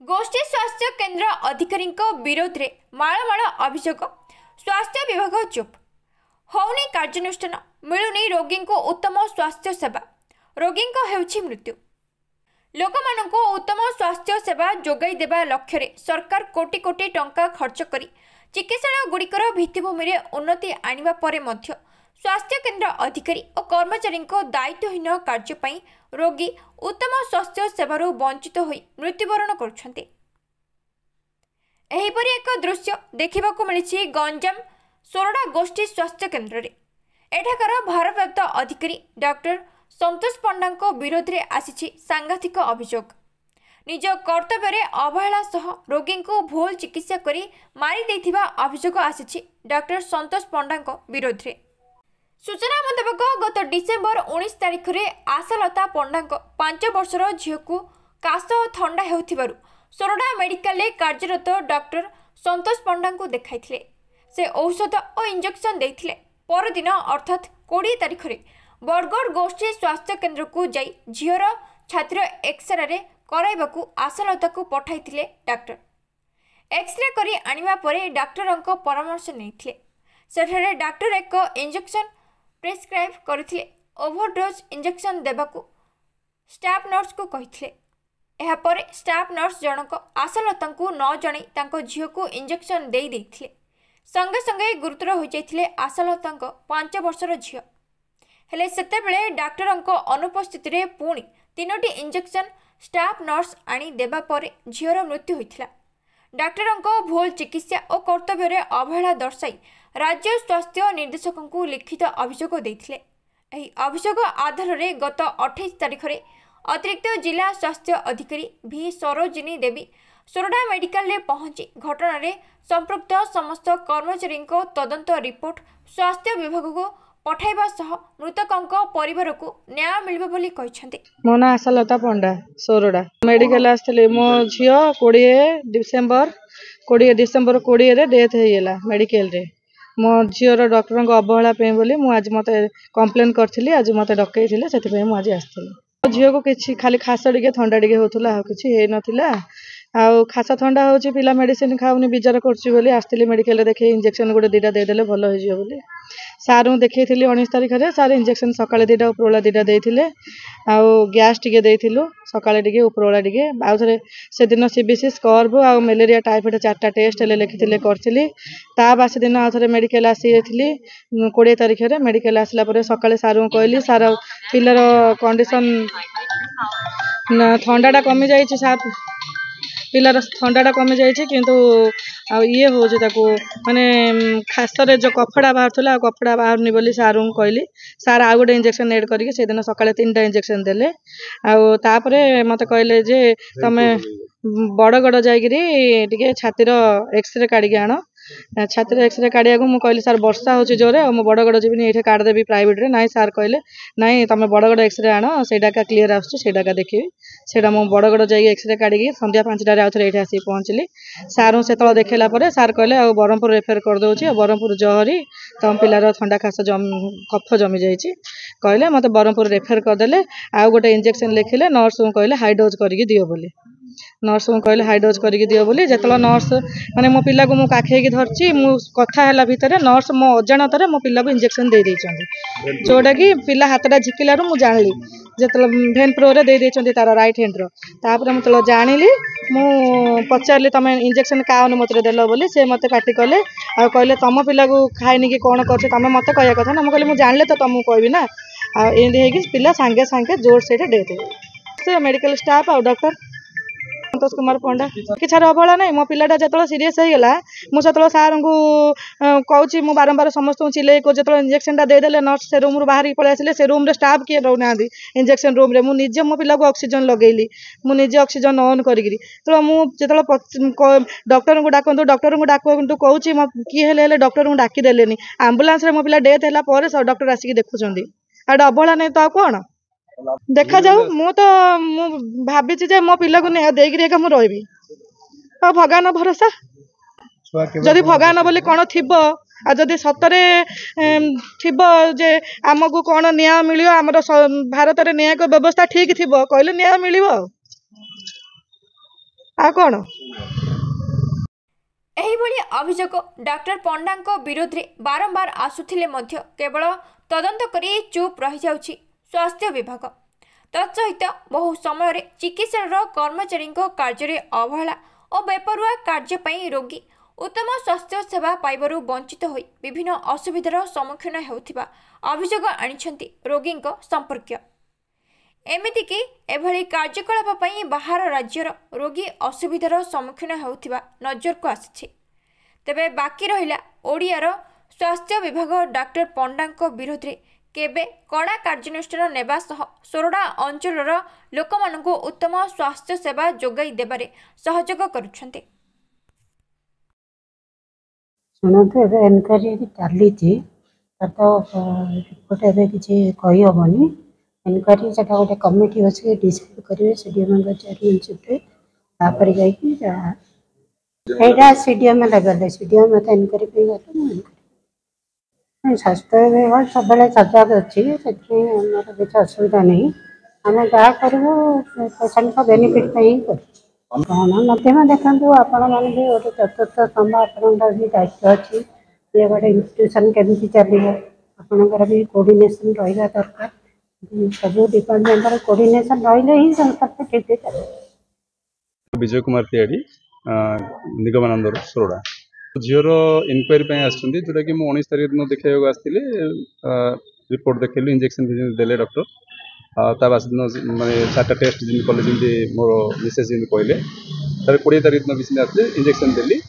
गोष्ठी स्वास्थ्य केन्द्र अधिकारी विरोध में मालमाल अभियोग। स्वास्थ्य विभाग चुप होनी कार्यानुष्ठान मिलुनी रोगी को उत्तम स्वास्थ्य सेवा रोगी हेउछि मृत्यु। लोकमानंको उत्तम स्वास्थ्य सेवा जोगाई देबा लक्ष्य रे सरकार कोटी कोटी टंका खर्च करी चिकित्सालय गुड़िकर भित्तिभूमि रे उन्नति आनिबा परे मध्य स्वास्थ्य केन्द्र अधिकारी और कर्मचारी दायित्वहीन कार्य रोगी उत्तम स्वास्थ्य सेवारू वंचित होई मृत्युवरण करुछन्ते। एहिपरि एक दृश्य देखिबाकू मिलिछि गंजाम सोरडा गोष्ठी स्वास्थ्य केन्द्र रे। एठाकार भारप्राप्त अधिकारी डॉक्टर संतोष पंडा विरोध में आसी सांघातिक अभियोग। निज कर्तव्य अवहेला सह रोगी को भूल चिकित्सा करी मारी देथिबा अभियोग आसी डॉक्टर संतोष पंडा विरोध में। सूचना मुताबक गत डिसेम्बर 19 तारिख में आशालता पंडा 5 वर्षर झील को काश और थंडा होथिबारु सोरडा मेडिकल कार्यरत डॉक्टर संतोष पंडा को देखाइथिले। से औषध और इंजेक्शन देथिले। परदिन अर्थात 20 तारिख में बरगढ़ गोष्ठी स्वास्थ्य केन्द्र को जाई झीर छात्र एक्सरे कराइबाकू आशालता को पठाइथिले डॉक्टर। एक्सरे करी आनिबा परे डॉक्टरंको परामर्श नैथिले। सेठारे डॉक्टर एक इंजेक्शन प्रेस्क्राइब करथिले। ओवरडोज इंजेक्शन देबाकू स्टाफ नर्स को कहिथिले। एहा परे स्टाफ नर्स जनक आशालता को न जणै तांको झील को इंजेक्शन देई देथिले। संगे संगे गुरुतर हो जाइथिले आशालता 5 वर्षर झील। हेले सेतेबेले डॉक्टरंको अनुपस्थिति रे पुणी 3टी इंजेक्शन स्टाफ नर्स आनी देबा परे झीर मृत्यु होइथिला। डॉक्टरंको भूल चिकित्सा और कर्तव्य रे अवहेला दर्शाई राज्य स्वास्थ्य निर्देशक को लिखित अभियोग देथिले। एही अभियोग आधार रे गत 28 तारिख रे अतिरिक्त जिला स्वास्थ्य अधिकारी भी सरोजिनी देवी सोरडा मेडिकल रे पहुंची घटना रे संपृक्त समस्त कर्मचारी तदंत रिपोर्ट स्वास्थ्य विभाग को पठाइबा सह मृतकों परिवार को न्याय मिलबो बोली कहिसंती। मो ना आशालता पंडा सोरडा मेडिकल आस्ते मो झियो 20 डिसेम्बर 20 रे डेथ होइला मेडिकल रे। मो झियोर डॉक्टर अवहेला बोली मु आज मत कंप्लेन करथिली। आज मत डकैथिले सेति मु आज आस्थिली। झियो को किछि खाली खास टिके थंडा टिके होतुला किछि हे नथिला। आउ खास थंडा होची पिला मेडिसिन खाउनी बिजार करछि बोली आस्थिली मेडिकल रे देखे इंजेक्शन गोटे 2टा दे देले भलो हो जियो बोली सारू देखैथिली। 19 तारिख रे सार इंजेक्शन सकाळे 2टा उपरोला 2टा देथिले। आउ गैस टिके देथिलु सकाळे टिके उपरोला टिके। आउ थरे से दिन सीबीसी स्कॉर्ब आउ मलेरिया टाइफाइड 4टा टेस्ट ले लिखिथिले करथिली। ता बासी दिन आउ थरे मेडिकल आसीथिली 20 तारिख रे। मेडिकल आसला परे सकाळे सारू कहली सार पिलर कंडीशन ठंडाटा कमी जाइछि। साथ पिलार ठंडाटा कमी जाइछि किंतु ये हो माने खासरे जो कफड़ा बाहर कफड़ा बाहरनी बोली सारू कहली। सार आउ गोटे इंजेक्शन एड करके से दिन सकाळे 3टा इंजेक्शन देले। आउे मत कहले जे तमे बड़गड़ जाइए टिके छातीर एक्सरे काढ़ी आण। छातीर एक्सरे काढ़िया को कहली सार वर्षा होची जोरे मु बड़गड़ जीविनी ये काढ़ देवी प्राइवेट रे। नाई सार कहले नाई तुम बड़गड़ एक्सरे आण सेटा क्लीयर आसटा देखी सेटा मु बड़गड़ जाइए एक्सरे काढ़ी संध्या 5टार आउ थे आसी पहुँचली। सारू से देखला परे सार कहले आ बरहमपुर रेफर कर दउची। बरहमपुर जहरी तुम पिलार थंडा खास कफ जमी जाइए कहले मत बरहमपुर रेफर करदेले। आउ गोटे इंजेक्शन लिखिले। नर्स को कहले हाई डोज करके दियो बोली। नर्स को कहले हाई डोज करके दियो बोली। जेतला नर्स माने मो पिला को मु काखेकी धरची मु कथा हला भितरे नर्स मो अजाणतारे मो पिला को इंजेक्शन दे देइछन्ती जोटा कि पिला हातटा झिकिलारु मु जानली। जेतला भेन प्रो रे दे देइछन्ती तार राइट हैंड रो। तापर मु तला जानिली मु पचारली तमे इंजेक्शन का अनुमति देलो बोली। से मते पार्टी कले आ कहले तम पिला को खाइनी कि कोन करछ तमे मते कहया कथा ना। मु कहले मु जानले तो तुमको कहबी ना। आ एंदी हे कि पिला सांगे सांगे जोर से डेथ से मेडिकल स्टाफ आ डॉक्टर संतोष कुमार पंडा किछार अवहेला नहीं। मो पिलाटा जो सीरीयस होगा मुझे सार को कहूँ मु बारंबार समस्त चिल्ले को जो इंजेक्शन देदेले नर्स से रूम बाहर पलि आसिले। से रूम स्टाफ किए रोना इंजेक्शन रूम रे मु निजे मो पिला को ऑक्सीजन लगेली। मु निजे ऑक्सीजन ऑन करी तो मुझे डॉक्टर को डाकतु कहूँ किए हेले डॉक्टर को डाकिदेलेनी। आंबुलांस रे मो पिला डेथ है डॉक्टर आसिक देखुं आड अवहेला नहीं तो कौन देखा जाऊ। मु तो भाभी जे मो पिला को देकर मु रही भगवान भरोसा जदि भगवान बोली कौन थी जदि सतरे थी जे आमको कौन न्याय मिल भारत में न्याय व्यवस्था ठीक थी कहले न्याय मिल। आ कौन एहिभଳି अभियोग डॉक्टर पंडा विरोध में बारंबार आसुथिले मध्य केवल तदंत करी चुप रही जाउछि स्वास्थ्य विभाग। तत्सहित बहु समय चिकित्सा कर्मचारी कार्य अवहेला और बेपरुआ कार्य पई रोगी उत्तम स्वास्थ्य सेवा पाइबारु वंचित होई विभिन्न असुविधार सम्मुखीन हेउथिबा अभियोग आनिछंती रोगी संपर्क। एमितिकी एभली कार्यकलाप पई बाहर राज्यर रोगी असुविधार सम्मुखीन हेउथिबा नजर को आसिछि। तेबे बाकी रहिला ओडियार स्वास्थ्य विभाग डॉक्टर पंडा विरोध में केबे कड़ा कार्यानुष्ठान नेबा सह सोरडा अंचलर लोकमानंकु उत्तम स्वास्थ्य सेवा जोगाई देबारे सहयोग करुछन्ते। शुणु एनक्वारी चली तो रिपोर्ट एवं किसी कही हेनी एनक्वारी से गोटे कमिटी अच्छे डिसाइड करेंगे सीडीएम चेयरमैनशिप यहाँ सीडीएम लेवल सीडीएम मत एनक्वारी गले स्वास्थ्य विभाग सब सजग अच्छी किसी असुविधा नहीं आम जहाँ करूँ पेसेंट का बेनिफिट कर कौन देखो आपण मैंने भी गोटे चतुर्थ स्तंभ आपण भी दायित्व अच्छी ये गोटे इंस्टीट्यूशन केमी चलो आपणकर भी कोऑर्डिनेशन रहा दरकार सब डिपार्टमेंट कोऑर्डिनेशन रही ही संस्था ठीक चले। विजय कुमार तिवारी निगमानंदर सोरडा झीर इनक्वारी आसुँच जोटा कि मुझे 19 तारीख दिन देखा आसती रिपोर्ट देखली इंजेक्शन देले डॉक्टर ता बास दिन माने 4टा टेस्ट जमी कले जमी मोर मिसेस जमी कहले तार 20 तारीख दिन भी आसते इंजेक्शन देली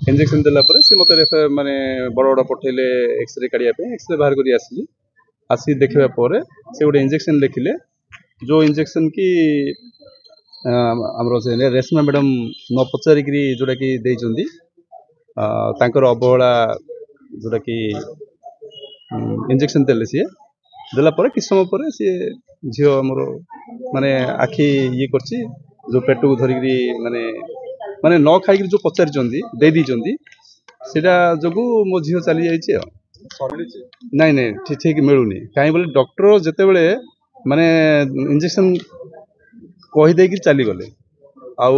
इंजेक्शन देला सी मत माने बड़ बड़ पठेले एक्सरे काढ़ापी एक्सरे बाहर कर आसली आसी देखा से गोटे इंजेक्शन लिखिले जो इंजेक्शन की आमर रेशमा मैडम न पचारिक जोटा कि देइचंदी तांकर अवहेला जोटा कि इंजेक्शन देले सी देला किस समय पर सी झील आमर माने आखि ये करछि जो पेट को धरिक माने माने न खाई जो पचारि दे दीचंदी सेटा जोगु मो झील चली जाइए नाई नाई ठीक मिलूनी कहीं बोले डॉक्टर जिते बड़े माने इंजेक्शन कहीदे चली गले आउ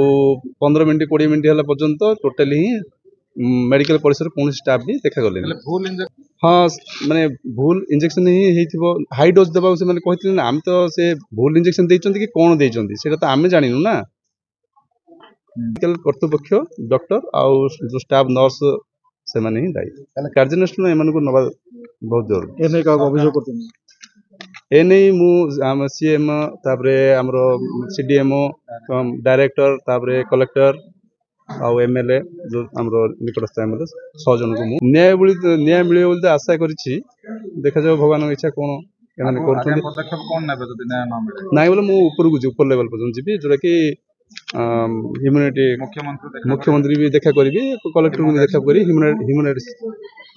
15 मिनट 20 मिनट है पर्यंत टोटाली ही मेडिकल परिसर कौन स्टाफ भी देखा गले हाँ माने भूल इंजेक्शन ही हाई डोज देवा से माने कहते आम तो से भूल इंजेक्शन देइचंती कि कौन देइचंती सेटा तो आमे जानिनु ना मेडिकल कर्तृपक्ष डॉक्टर आउ जो स्टाफ नर्स से माने ही दायी कार्यानुष्ठान एमानकु नबा बहुत जरूरी एने का अभियोग करते एने मु सीएम तापरे हमरो सीडीएमओ डायरेक्टर तापरे कलेक्टर आउ एमएलए जो हमरो निकटस्थ एमएलए 6 जन को न्याय मिले बोलते आशा करिछि देखा जाओ भगवान इच्छा कौन एमाने करथुन पदक्षेप कौन नेबे जदि न्याय न मिले नाइ बोले मु ऊपर को ऊपर लेवल पर्यंत जीबी जोटा कि ह्यूमैनिटी मुख्यमंत्री भी देखा करी कलेक्टर भी देखा करी ह्यूमन राइट्स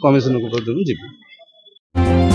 कमिशन को पर्यंत जीबी।